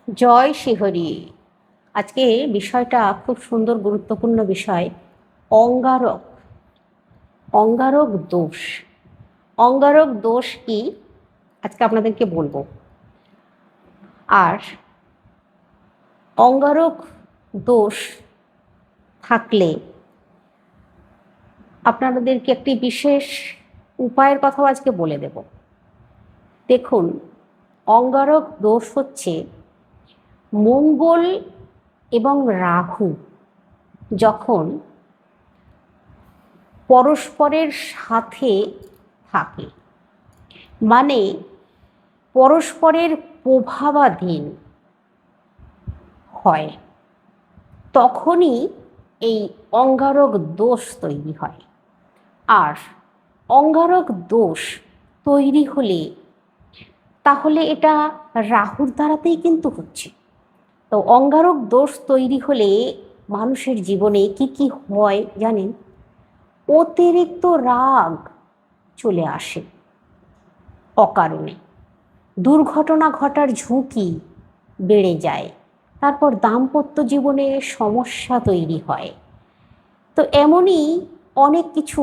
জয় শিহরি। আজকে বিষয়টা খুব সুন্দর, গুরুত্বপূর্ণ বিষয়। অঙ্গারক অঙ্গারক দোষ। অঙ্গারক দোষ কি আজকে আপনাদেরকে বলবো। আর অঙ্গারক দোষ থাকলে আপনাদেরকে একটি বিশেষ উপায়ের কথাও আজকে বলে দেব। দেখুন, অঙ্গারক দোষ হচ্ছে মঙ্গল এবং রাহু যখন পরস্পরের সাথে থাকে, মানে পরস্পরের প্রভাবাধীন হয়, তখনই এই অঙ্গারক দোষ তৈরি হয়। আর অঙ্গারক দোষ তৈরি হলে তাহলে এটা রাহুর দ্বারাতেই কিন্তু হচ্ছে। তো অঙ্গারক দোষ তৈরি হলে মানুষের জীবনে কি কি হয় জানেন? অতিরিক্ত রাগ চলে আসে অকারণে, দুর্ঘটনা ঘটার ঝুঁকি বেড়ে যায়, তারপর দাম্পত্য জীবনে সমস্যা তৈরি হয়। তো এমনই অনেক কিছু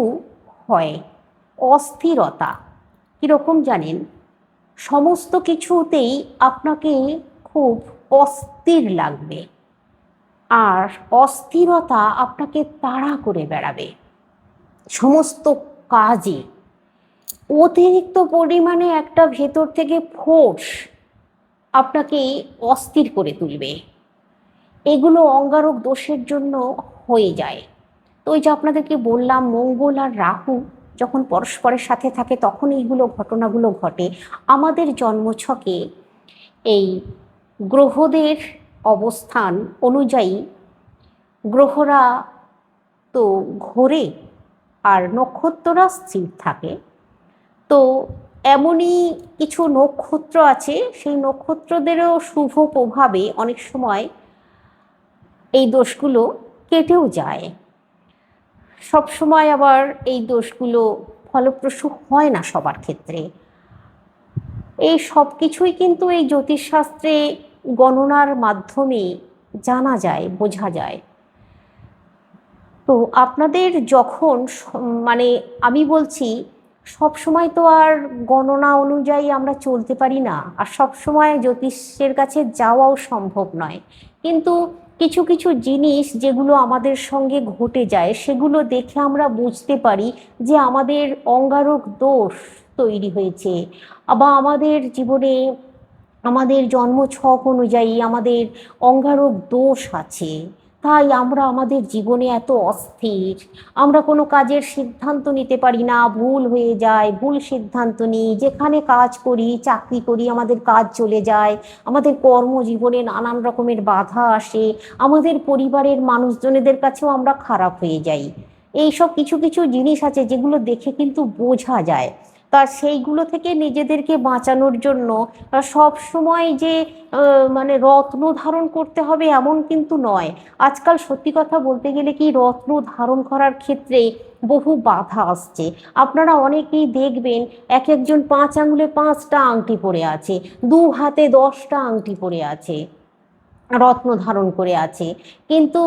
হয়। অস্থিরতা কীরকম জানেন? সমস্ত কিছুতেই আপনাকে খুব অস্থির লাগবে, আর অস্থিরতা আপনাকে তাড়া করে বেড়াবে সমস্ত কাজে। অতিরিক্ত পরিমাণে একটা ভেতর থেকে ফোর্স আপনাকে অস্থির করে তুলবে। এগুলো অঙ্গারক দোষের জন্য হয়ে যায়। তো ওই যে আপনাদেরকে বললাম, মঙ্গল আর রাহু যখন পরস্পরের সাথে থাকে তখন এইগুলো ঘটনাগুলো ঘটে। আমাদের জন্মছকে এই গ্রহদের অবস্থান অনুযায়ী গ্রহরা তো ঘোরে আর নক্ষত্ররা স্থির থাকে। তো এমনই কিছু নক্ষত্র আছে, সেই নক্ষত্রদেরও শুভ প্রভাবে অনেক সময় এই দোষগুলো কেটেও যায়। সব সময় আবার এই দোষগুলো ফলপ্রসূ হয় না সবার ক্ষেত্রে। এই সব কিছুই কিন্তু এই জ্যোতিষশাস্ত্রে গণনার মাধ্যমে জানা যায়, বোঝা যায়। তো আপনাদের যখন মানে আমি বলছি, সব সময় তো আর গণনা অনুযায়ী আমরা চলতে পারি না, আর সব সময় জ্যোতিষের কাছে যাওয়াও সম্ভব নয়। কিন্তু কিছু কিছু জিনিস যেগুলো আমাদের সঙ্গে ঘটে যায় সেগুলো দেখে আমরা বুঝতে পারি যে আমাদের অঙ্গারক দোষ তৈরি হয়েছে, বা আমাদের জীবনে আমাদের জন্মছক অনুযায়ী আমাদের অঙ্গারক দোষ আছে। তাই আমরা আমাদের জীবনে এত অস্থির, আমরা কোনো কাজের সিদ্ধান্ত নিতে পারি না, ভুল হয়ে যায়, ভুল সিদ্ধান্ত নিই, যেখানে কাজ করি, চাকরি করি, আমাদের কাজ চলে যায়, আমাদের কর্মজীবনে নানান রকমের বাধা আসে, আমাদের পরিবারের মানুষজনেদের কাছেও আমরা খারাপ হয়ে যাই। এইসব কিছু কিছু জিনিস আছে যেগুলো দেখে কিন্তু বোঝা যায়। তা সেইগুলো থেকে নিজেদেরকে বাঁচানোর জন্য সব সময় যে মানে রত্ন ধারণ করতে হবে এমন কিন্তু নয়। আজকাল সত্যি কথা বলতে গেলে কি, রত্ন ধারণ করার ক্ষেত্রে বহু বাধা আসছে। আপনারা অনেকেই দেখবেন এক একজন 5 আঙুলে 5টা আংটি পরে আছে, 2 হাতে 10টা আংটি পরে আছে, রত্ন ধারণ করে আছে, কিন্তু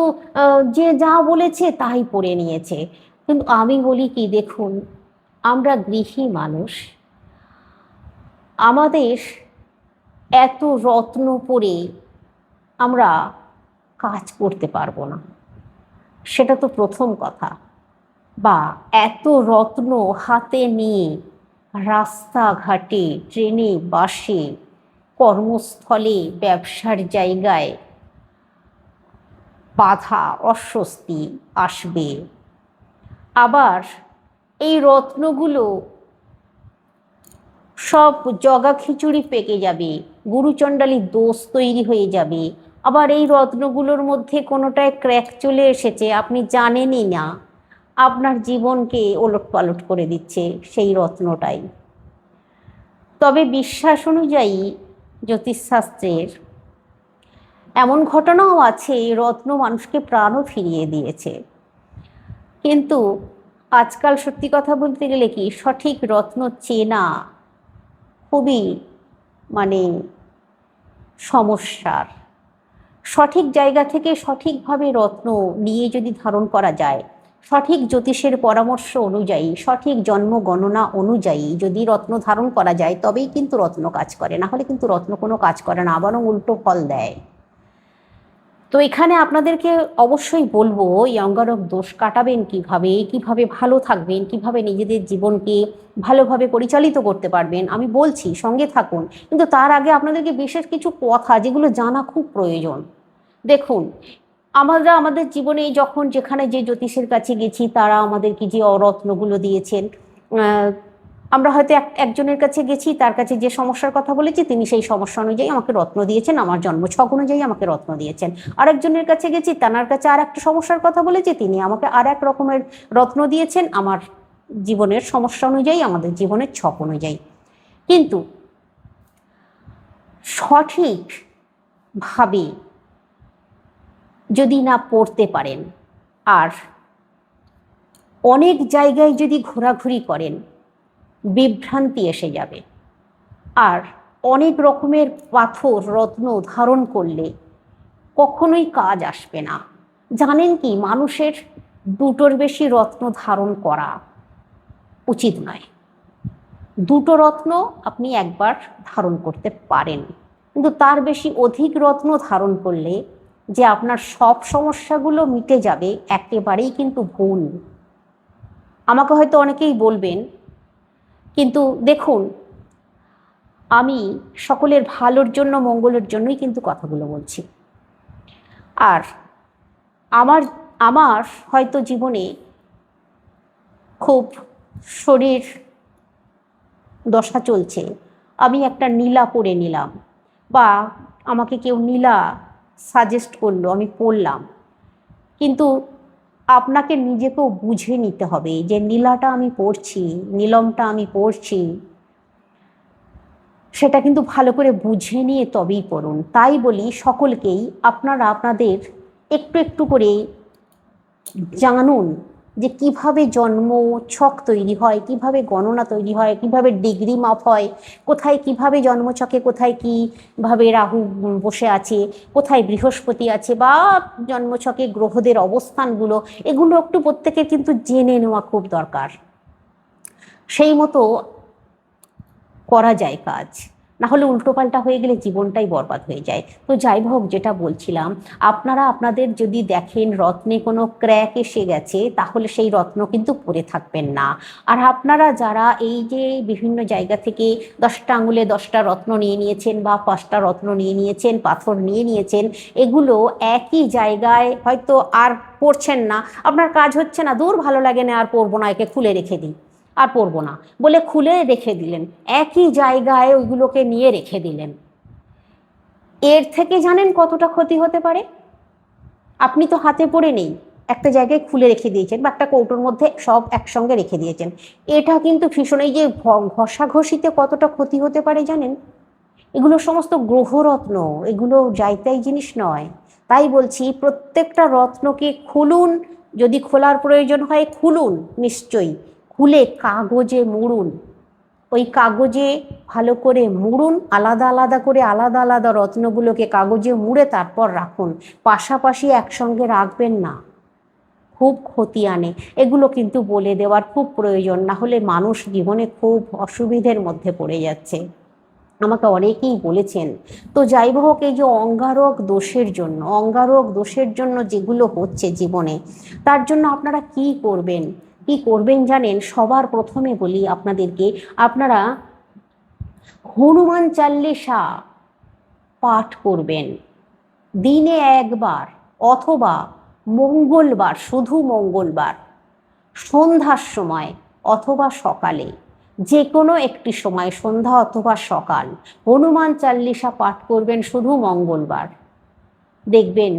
যে যা বলেছে তাই পরে নিয়েছে। কিন্তু আমি বলি কি, দেখুন, আমরা গৃহী মানুষ, আমাদের এত রত্ন পরে আমরা কাজ করতে পারবো না, সেটা তো প্রথম কথা। বা এত রত্ন হাতে নিয়ে রাস্তাঘাটে, ট্রেনে, বাসে, কর্মস্থলে, ব্যবসার জায়গায় বাধা, অস্বস্তি আসবে। আবার এই রত্নগুলো সব জগা খিচুড়ি পেকে যাবে, গুরুচণ্ডালী দোষ তৈরি হয়ে যাবে। আবার এই রত্নগুলোর মধ্যে কোনোটায় ক্র্যাক চলে এসেছে, আপনি জানেনই না, আপনার জীবনকে ওলটপালট করে দিচ্ছে সেই রত্নটাই। তবে বিশ্বাস অনুযায়ী জ্যোতিষশাস্ত্রের এমন ঘটনাও আছে, রত্ন মানুষকে প্রাণও ফিরিয়ে দিয়েছে। কিন্তু আজকাল সত্যি কথা বলতে গেলে কি, সঠিক রত্ন চেনা খুবই মানে সমস্যার সঠিক জায়গা থেকে সঠিকভাবে রত্ন নিয়ে যদি ধারণ করা যায়, সঠিক জ্যোতিষের পরামর্শ অনুযায়ী, সঠিক জন্ম গণনা অনুযায়ী যদি রত্ন ধারণ করা যায়, তবেই কিন্তু রত্ন কাজ করে, না হলে কিন্তু রত্ন কোনো কাজ করে না, বরং উল্টো ফল দেয়। তো এখানে আপনাদেরকে অবশ্যই বলবো, এই অঙ্গারক দোষ কাটাবেন কিভাবে, কিভাবে ভালো থাকবেন, কিভাবে নিজেদের জীবনকে ভালোভাবে পরিচালিত করতে পারবেন, আমি বলছি, সঙ্গে থাকুন। কিন্তু তার আগে আপনাদেরকে বিশেষ কিছু কথা যেগুলো জানা খুব প্রয়োজন। দেখুন, আমরা আমাদের জীবনে যখন যেখানে যে জ্যোতিষের কাছে গেছি, তারা আমাদেরকে যে রত্নগুলো দিয়েছেন, আমরা হয়তো একজনের কাছে গেছি, তার কাছে যে সমস্যার কথা বলেছি, তিনি সেই সমস্যা অনুযায়ী আমাকে রত্ন দিয়েছেন, আমার জন্মছক অনুযায়ী আমাকে রত্ন দিয়েছেন। আরেকজনের কাছে গেছি, তার কাছে আর একটা সমস্যার কথা বলেছি, তিনি আমাকে আর এক রকমের রত্ন দিয়েছেন, আমার জীবনের সমস্যা অনুযায়ী, আমাদের জীবনের ছক অনুযায়ী। কিন্তু সঠিকভাবে যদি না পড়তে পারেন, আর অনেক জায়গায় যদি ঘোরাঘুরি করেন, বিভ্রান্তি এসে যাবে। আর অনেক রকমের পাথর রত্ন ধারণ করলে কখনোই কাজ আসবে না। জানেন কি, মানুষের দুটোর বেশি রত্ন ধারণ করা উচিত নয়। দুটো রত্ন আপনি একবার ধারণ করতে পারেন, কিন্তু তার বেশি অধিক রত্ন ধারণ করলে যে আপনার সব সমস্যাগুলো মিটে যাবে, একেবারেই কিন্তু ভুল। আমাকে হয়তো অনেকেই বলবেন, কিন্তু দেখুন, আমি সকলের ভালোর জন্য, মঙ্গলের জন্যই কিন্তু কথাগুলো বলছি। আর আমার আমার হয়তো জীবনে খুব শরীর দশা চলছে, আমি একটা নীলা পরে নিলাম, বা আমাকে কেউ নীলা সাজেস্ট করলো, আমি পড়লাম। কিন্তু আপনাকে নিজেকেও বুঝে নিতে হবে যে নীলাটা আমি পড়ছি, নীলমটা আমি পড়ছি, সেটা কিন্তু ভালো করে বুঝে নিয়ে তবেই পড়ুন। তাই বলি সকলকেই, আপনারা আপনাদের একটু একটু করে জানুন যে কিভাবে জন্ম ছক তৈরি হয়, কিভাবে গণনা তৈরি হয়, কিভাবে ডিগ্রি মাপ হয়, কোথায় কিভাবে জন্মছকে কোথায় কিভাবে রাহু বসে আছে, কোথায় বৃহস্পতি আছে, বা জন্মছকে গ্রহদের অবস্থানগুলো, এগুলো একটু প্রত্যেকের কিন্তু জেনে নেওয়া খুব দরকার। সেই মতো করা যায় কাজ, না হলে উল্টোপাল্টা হয়ে গেলে জীবনটাই বরবাদ হয়ে যায়। তো যাই হোক, যেটা বলছিলাম, আপনারা আপনাদের যদি দেখেন রত্নে কোনো ক্র্যাক এসে গেছে, তাহলে সেই রত্ন কিন্তু পরে থাকবেন না। আর আপনারা যারা এই যে বিভিন্ন জায়গা থেকে 10টা আঙুলে 10টা রত্ন নিয়ে নিয়েছেন, বা 5টা রত্ন নিয়ে নিয়েছেন, পাথর নিয়ে নিয়েছেন, এগুলো একই জায়গায় হয়তো আর পড়ছেন না, আপনার কাজ হচ্ছে না, দূর ভালো লাগে না, আর পরবো না, একে খুলে রেখে দিই, আর পরবো না বলে খুলে রেখে দিলেন, একই জায়গায় ওইগুলোকে নিয়ে রেখে দিলেন। এর থেকে জানেন কতটা ক্ষতি হতে পারে? আপনি তো হাতে পড়ে নেই, একটা জায়গায় খুলে রেখে দিয়েছেন, বা একটা কৌটোর মধ্যে সব একসঙ্গে রেখে দিয়েছেন, এটা কিন্তু ভীষণ, এই যে ঘষাঘষিতে কতটা ক্ষতি হতে পারে জানেন? এগুলো সমস্ত গ্রহরত্ন, এগুলো যাইতাই জিনিস নয়। তাই বলছি, প্রত্যেকটা রত্নকে খুলুন, যদি খোলার প্রয়োজন হয় খুলুন, নিশ্চয়ই খুলে কাগজে মুড়ুন, ওই কাগজে ভালো করে মুড়ুন, আলাদা আলাদা করে আলাদা আলাদা রত্নগুলোকে কাগজে মুড়ে তারপর রাখুন, পাশাপাশি একসঙ্গে রাখবেন না, খুব ক্ষতি আনে। এগুলো কিন্তু বলে দেওয়ার খুব প্রয়োজন, না হলে মানুষ জীবনে খুব অসুবিধের মধ্যে পড়ে যাচ্ছে, আমাকে অনেকেই বলেছেন। তো যাই হোক, এই যে অঙ্গারক দোষের জন্য যেগুলো হচ্ছে জীবনে, তার জন্য আপনারা কি করবেন জানেন? সবার প্রথমে বলি আপনাদেরকে, আপনারা হনুমান চাল্লিশা পাঠ করবেন দিনে একবার, অথবা মঙ্গলবার, শুধু মঙ্গলবার সন্ধ্যার সময় অথবা সকালে, যে কোনো একটি সময়, সন্ধ্যা অথবা সকাল, হনুমান চাল্লিশা পাঠ করবেন শুধু মঙ্গলবার, দেখবেন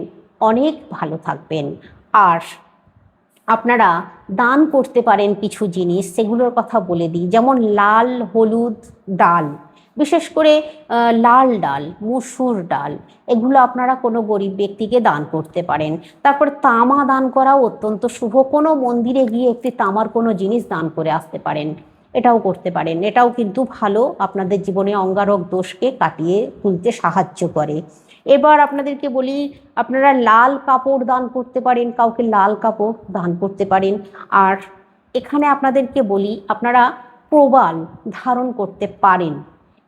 অনেক ভালো থাকবেন। আর আপনারা দান করতে পারেন কিছু জিনিস, সেগুলোর কথা বলে দিই। যেমন লাল হলুদ ডাল, বিশেষ করে লাল ডাল, মসুর ডাল, এগুলো আপনারা কোনো গরিব ব্যক্তিকে দান করতে পারেন। তারপর তামা দান করাও অত্যন্ত শুভ, কোনো মন্দিরে গিয়ে একটি তামার কোনো জিনিস দান করে আসতে পারেন। এটাও করতে পারেন। এটাও কিন্তু ভালো, আপনাদের জীবনে অঙ্গারক দোষকে কাটিয়ে তুলতে সাহায্য করে। এবার আপনাদেরকে বলি, আপনারা লাল কাপড় দান করতে পারেন, কাউকে লাল কাপড় দান করতে পারেন। আর এখানে আপনাদেরকে বলি, আপনারা প্রবাল ধারণ করতে পারেন,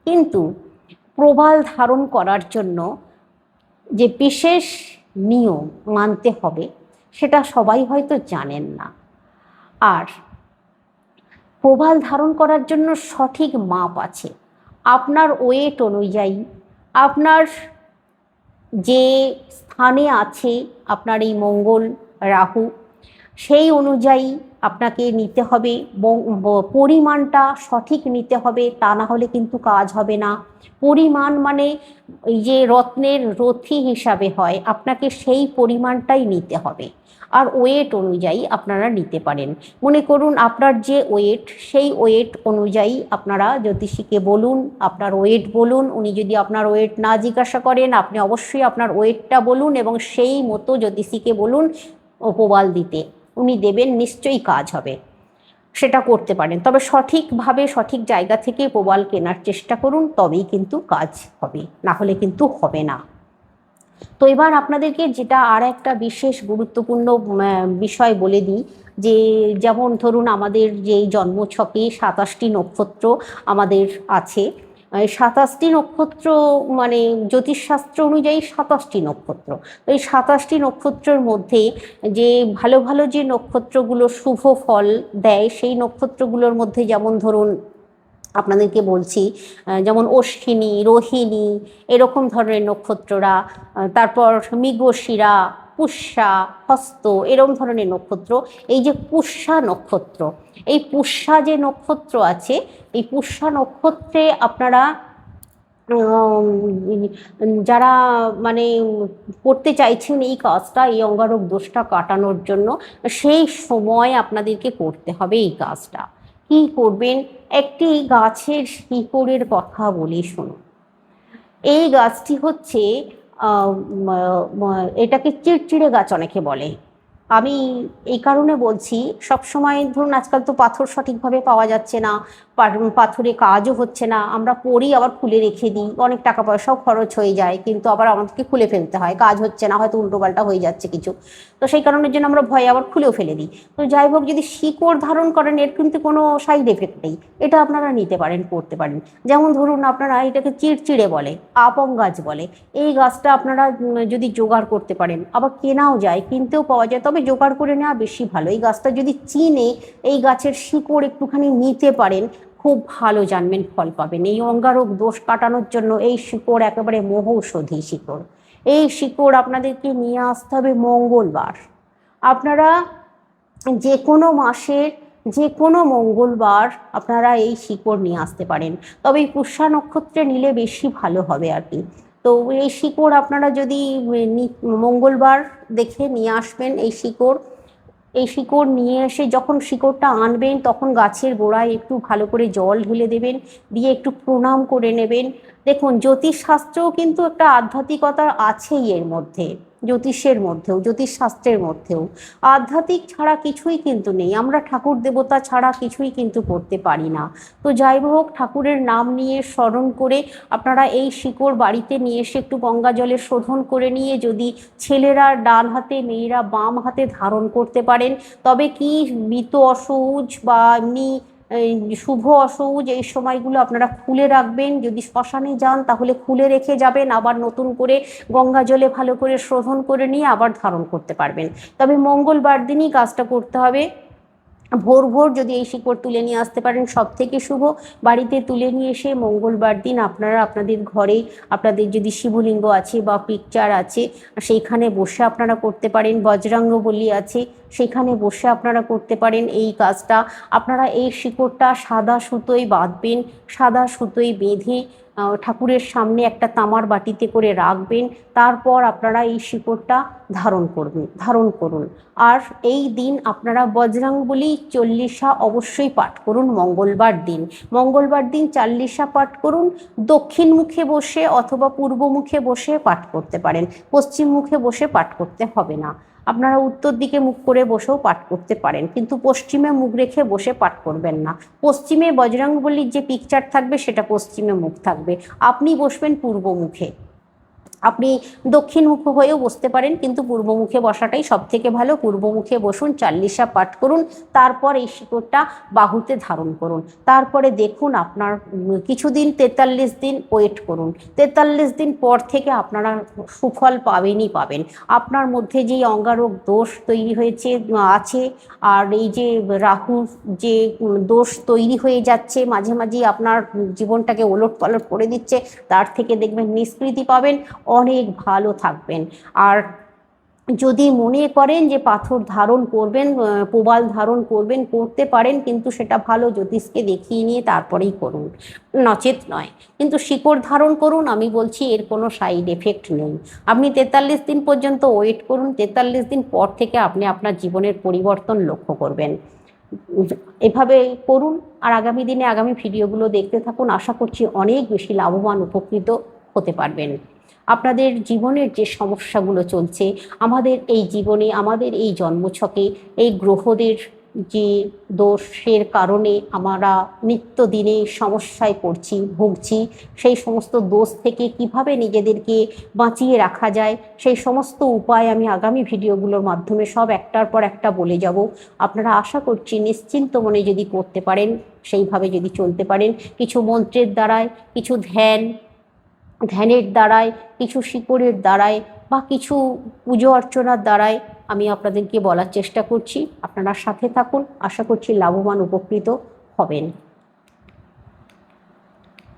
কিন্তু প্রবাল ধারণ করার জন্য যে বিশেষ নিয়ম মানতে হবে সেটা সবাই হয়তো জানেন না। আর প্রবাল ধারণ করার জন্য সঠিক মাপ আছে। আপনার ওয়েট অনুযায়ী, আপনার যে স্থানে আছে আপনার এই মঙ্গল রাহু, সেই অনুযায়ী আপনাকে নিতে হবে, পরিমাণটা সঠিক নিতে হবে, তা না হলে কিন্তু কাজ হবে না। পরিমাণ মানে এই যে রত্নের রথি হিসাবে হয়, আপনাকে সেই পরিমাণটাই নিতে হবে। আর ওয়েট অনুযায়ী আপনারা নিতে পারেন। মনে করুন আপনার যে ওয়েট, সেই ওয়েট অনুযায়ী আপনারা জ্যোতিষীকে বলুন, আপনার ওয়েট বলুন। উনি যদি আপনার ওয়েট না জিজ্ঞাসা করেন, আপনি অবশ্যই আপনার ওয়েটটা বলুন এবং সেই মতো জ্যোতিষীকে বলুন প্রবাল দিতে, উনি দেবেন, নিশ্চয়ই কাজ হবে। সেটা করতে পারেন, তবে সঠিকভাবে সঠিক জায়গা থেকে প্রবাল কেনার চেষ্টা করুন, তবেই কিন্তু কাজ হবে, না হলে কিন্তু হবে না। তো এবার আপনাদেরকে যেটা আর একটা বিশেষ গুরুত্বপূর্ণ বিষয় বলে দিই, যে যেমন ধরুন আমাদের যেই জন্মছকে 27টি নক্ষত্র আমাদের আছে, 27টি নক্ষত্র মানে জ্যোতিষশাস্ত্র অনুযায়ী 27টি নক্ষত্র। তো এই 27টি নক্ষত্রের মধ্যে যে ভালো ভালো যে নক্ষত্রগুলো শুভ ফল দেয়, সেই নক্ষত্রগুলোর মধ্যে যেমন ধরুন আপনাদেরকে বলছি, যেমন অশ্বিনী, রোহিণী, এরকম ধরনের নক্ষত্ররা, তারপর মৃগশিরা, পুষ্যা, হস্ত, এরকম ধরনের নক্ষত্র। এই যে পুষ্যা নক্ষত্র, এই পুষ্যা যে নক্ষত্র আছে, এই পুষ্যা নক্ষত্রে আপনারা যারা মানে করতে চাইছেন এই কাজটা, এই অঙ্গারক দোষটা কাটানোর জন্য, সেই সময় আপনাদেরকে করতে হবে এই কাজটা। কি করবেন? একটি গাছের শিকড়ের কথা বলি, শুনুন। এই গাছটি হচ্ছে এটাকে চিড়চিড়ে গাছ অনেকে বলে। আমি এই কারণে বলছি, সবসময় ধরুন আজকাল তো পাথর সঠিকভাবে পাওয়া যাচ্ছে না, পাথরে কাজও হচ্ছে না, আমরা পড়ি আবার খুলে রেখে দিই, অনেক টাকা পয়সাও খরচ হয়ে যায়, কিন্তু আবার আমাদেরকে খুলে ফেলতে হয়, কাজ হচ্ছে না, হয়তো উল্টোপাল্টা হয়ে যাচ্ছে কিছু। তো সেই কারণের জন্য আমরা ভয়ে আবার খুলেও ফেলে দিই। তো যাই হোক, যদি শিকড় ধারণ করেন, এর কিন্তু কোনো সাইড এফেক্ট নেই, এটা আপনারা নিতে পারেন, করতে পারেন। যেমন ধরুন আপনারা এটাকে চিড়চিড়ে বলে, আপং গাছ বলে, এই গাছটা আপনারা যদি জোগাড় করতে পারেন, আবার কেনাও যায়, কিনতেও পাওয়া যায়, তবে জোগাড় করে নেওয়া বেশি ভালো। এই গাছটা যদি চিনে এই গাছের শিকড় একটুখানি নিতে পারেন, খুব ভালো জানবেন ফল পাবেন। এই অঙ্গারক দোষ কাটানোর জন্য এই শিকড় একেবারে মহৌষধি শিকড়। এই শিকড় আপনাদেরকে নিয়ে আসতে হবে মঙ্গলবার। আপনারা যে কোনো মাসের যে কোনো মঙ্গলবার আপনারা এই শিকড় নিয়ে আসতে পারেন, তবে এই পুষ্যা নক্ষত্রে নিলে বেশি ভালো হবে আর কি। তো এই শিকড় আপনারা যদি মঙ্গলবার দেখে নিয়ে আসবেন, এই শিকড় নিয়ে এসে যখন শিকড়টা আনবেন, তখন গাছের গোড়ায় একটু ভালো করে জল ঢেলে দেবেন, দিয়ে একটু প্রণাম করে নেবেন। দেখুন, জ্যোতিষশাস্ত্রেও কিন্তু একটা আধ্যাত্মিকতা আছেই এর মধ্যে, জ্যোতিষের মধ্যেও, জ্যোতিষশাস্ত্রের মধ্যেও আধ্যাত্মিক ছাড়া কিছুই কিন্তু নেই। আমরা ঠাকুর দেবতা ছাড়া কিছুই কিন্তু করতে পারি না। তো যাই হোক, ঠাকুরের নাম নিয়ে স্মরণ করে আপনারা এই শিকড় বাড়িতে নিয়ে এসে একটু গঙ্গা জলে শোধন করে নিয়ে, যদি ছেলেরা ডান হাতে, মেয়েরা বাম হাতে ধারণ করতে পারেন, তবে কি মৃত অসৌচ বা এমনি শুভ অসৌচ এই সময়গুলো আপনারা খুলে রাখবেন। যদি শ্মশানে যান তাহলে খুলে রেখে যাবেন, আবার নতুন করে গঙ্গা জলে ভালো করে শোধন করে নিয়ে আবার ধারণ করতে পারবেন। তবে মঙ্গলবার দিনই কাজটা করতে হবে। ভোর ভোর যদি এই শিকড় তুলে নিয়ে আসতে পারেন, সব থেকে শুভ। বাড়িতে তুলে নিয়ে এসে মঙ্গলবার দিন আপনারা আপনাদের ঘরে, আপনাদের যদি শিবলিঙ্গ আছে বা পিকচার আছে, সেইখানে বসে আপনারা করতে পারেন। বজরঙ্গ বলি আছে, সেখানে বসে আপনারা করতে পারেন এই কাজটা। আপনারা এই শিকড়টা সাদা সুতোয় বাঁধবেন, সাদা সুতোয় বেঁধে ঠাকুরের সামনে একটা তামার বাটিতে করে রাখবেন। তারপর আপনারা এই শিকড়টা ধারণ করুন। আর এই দিন আপনারা বজরংবলী চল্লিশা অবশ্যই পাঠ করুন। মঙ্গলবার দিন 40 পাঠ করুন। দক্ষিণ মুখে বসে অথবা পূর্ব মুখে বসে পাঠ করতে পারেন, পশ্চিম মুখে বসে পাঠ করতে হবে না। আপনারা উত্তর দিকে মুখ করে বসেও পাঠ করতে পারেন, কিন্তু পশ্চিমে মুখ রেখে বসে পাঠ করবেন না। পশ্চিমে বজরংবলীর যে পিকচার থাকবে সেটা পশ্চিমে মুখ থাকবে, আপনি বসবেন পূর্ব মুখে। আপনি দক্ষিণমুখ হয়েও বসতে পারেন, কিন্তু পূর্বমুখে বসাটাই সব থেকে ভালো। পূর্বমুখে বসুন, চাল্লিশা পাঠ করুন, তারপর এই শিকড়টা বাহুতে ধারণ করুন। তারপরে দেখুন আপনার কিছুদিন 43 দিন ওয়েট করুন। 43 দিন পর থেকে আপনারা সুফল পাবেনই পাবেন। আপনার মধ্যে যেই অঙ্গারক দোষ তৈরি হয়েছে আছে, আর এই যে রাহুর যে দোষ তৈরি হয়ে যাচ্ছে মাঝে মাঝেই আপনার জীবনটাকে ওলট পালট করে দিচ্ছে, তার থেকে দেখবেন নিষ্কৃতি পাবেন, অনেক ভালো থাকবেন। আর যদি মনে করেন যে পাথর ধারণ করবেন, প্রবাল ধারণ করবেন, করতে পারেন, কিন্তু সেটা ভালো জ্যোতিষকে দেখিয়ে নিয়ে তারপরেই করুন, নচেত নয়। কিন্তু শিকড় ধারণ করুন, আমি বলছি এর কোনো সাইড এফেক্ট নেই। আপনি 43 দিন পর্যন্ত ওয়েট করুন, 43 দিন পর থেকে আপনি আপনার জীবনের পরিবর্তন লক্ষ্য করবেন। এভাবে করুন, আর আগামী দিনে আগামী ভিডিওগুলো দেখতে থাকুন। আশা করছি অনেক বেশি লাভবান উপকৃত হতে পারবেন। আপনাদের জীবনের যে সমস্যাগুলো চলছে, আমাদের এই জীবনে, আমাদের এই জন্মছকে এই গ্রহদের যে দোষের কারণে আমরা নিত্যদিনে সমস্যায় পড়ছি, ভুগছি, সেই সমস্ত দোষ থেকে কিভাবে নিজেদেরকে বাঁচিয়ে রাখা যায় সেই সমস্ত উপায় আমি আগামী ভিডিওগুলোর মাধ্যমে সব একটার পর একটা বলে যাব। আপনারা আশা করছি নিশ্চিন্ত মনে যদি করতে পারেন, সেইভাবে যদি চলতে পারেন, কিছু মন্ত্রের দ্বারায়, কিছু ধ্যানের দ্বারায়, কিছু শিকড়ের দ্বারায়, বা কিছু পুজো অর্চনার দ্বারায় আমি আপনাদেরকে বলার চেষ্টা করছি। আপনারা সাথে থাকুন, আশা করছি লাভবান উপকৃত হবেন।